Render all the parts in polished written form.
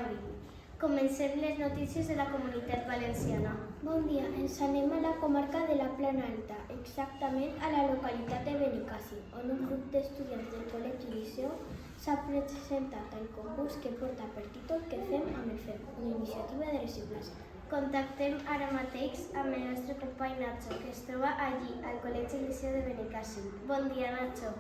d'abril. Comencem les notícies de la Comunitat Valenciana. Bon dia, ens anem a la comarca de la Plana Alta, exactament a la localitat de Benicàssim, on un grup d'estudiants del Col·legi Liceu s'ha presentat al concurs que porta per títol Què fem amb el FEM, una iniciativa de reciclatge. Contactem ara mateix amb el nostre company Nacho, que es troba allí, al Col·legi Liceu de Benicàssim. Bon dia, Nacho.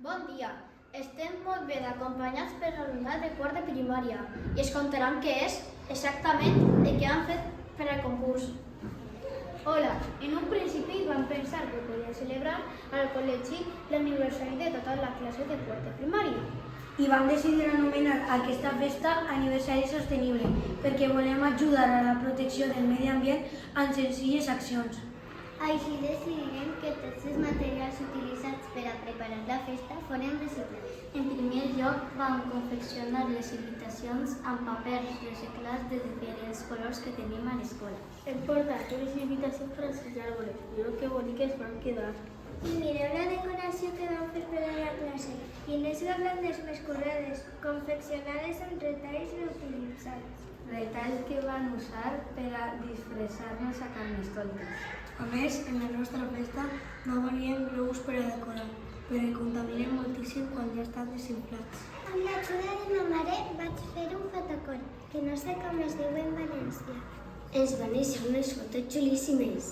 Bon dia. Estem molt ben acompanyats per l'alumnat de quart de primària i es contaran què és exactament el que han fet per al concurs. Hola, en un principi vam pensar que podíem celebrar al col·legi l'aniversari de tota la classe de quart de primària. I vam decidir anomenar aquesta festa Aniversari Sostenible perquè volem ajudar a la protecció del medi ambient amb senzilles accions. Així decidirem que tots els materials utilitzats per a preparar la festa foren reciclats. En primer lloc, vam confeccionar les invitacions amb papers reciclats de diferents colors que tenim a l'escola. Hem portat unes invitacions per als árboles i que boniques van quedar. I mireu la decoració que vam fer per a la classe. Quines garlandes més corredes, confeccionades amb retalls reutilitzats. Retalls que van usar per a disfressar-nos a Carnestoltes. A més, en la nostra festa no volíem globus per a decorar, perquè contaminen moltíssim quan ja estan desinflats. Amb l'ajuda de ma mare vaig fer un fotocol, que no sé com es diu en valencià. Ens van deixar unes fotos xulíssimes.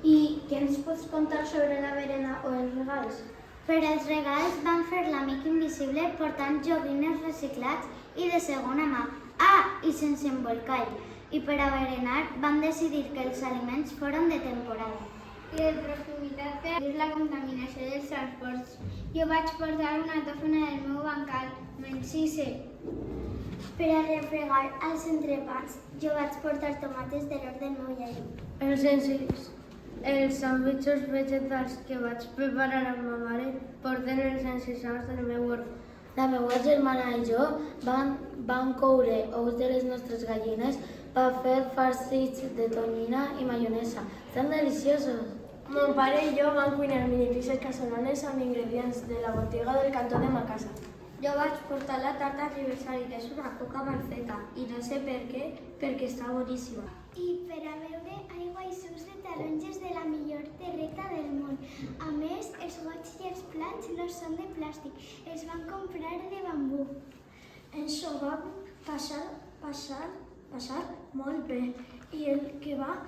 I què ens pots contar sobre la berena o els regals? Per als regals vam fer l'amic invisible portant joguines reciclats i de segona mà. Ah, i sense embolcall. I per a berenar vam decidir que els aliments foren de temporada. I de proximitat per reduir la contaminació dels transports. Jo vaig portar una tòfona del meu bancal, m'encise. Per a refregar els entrepans, jo vaig portar tomates de l'hort del meu iaio. Els sandvitxos vegetals que vaig preparar amb ma mare porten els encisams del meu hort. La meva germana i jo vam coure ous de les nostres gallines per fer farcits de tonyina i maionesa. Estan deliciosos! Mon pare i jo vam cuinar mini-pizzas casolanes amb ingredients de la botiga del cantó de ma casa. Jo vaig portar la tarta aniversari, que és una coca mal feta, i no sé per què, perquè està boníssima. I per a beure aigua i sucs de taronges de la millor terreta del món. A més, els gots i els plats no són de plàstic, els van comprar de bambú. Ens ho vam passar molt bé i el que va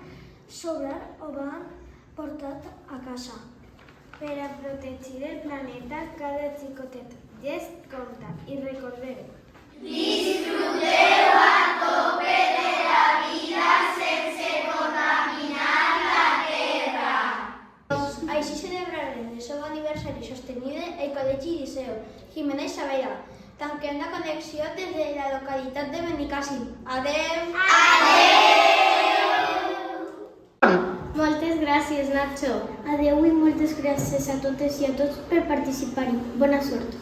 sobrar ho vam portar a casa. Per a protegir el planeta, cada xicotet gest compta. I recordeu, disfruteu a tope de la vida sense contaminar la terra. Així celebrarem el seu aniversari sostenible el Col·legi Liceu Jiménez Saavedra. Tanquem la connexió des de la localitat de Benicàssim. Adeu! moltes gràcies, Nacho. Adeu i moltes gràcies a totes i a tots per participar-hi. Bona sort.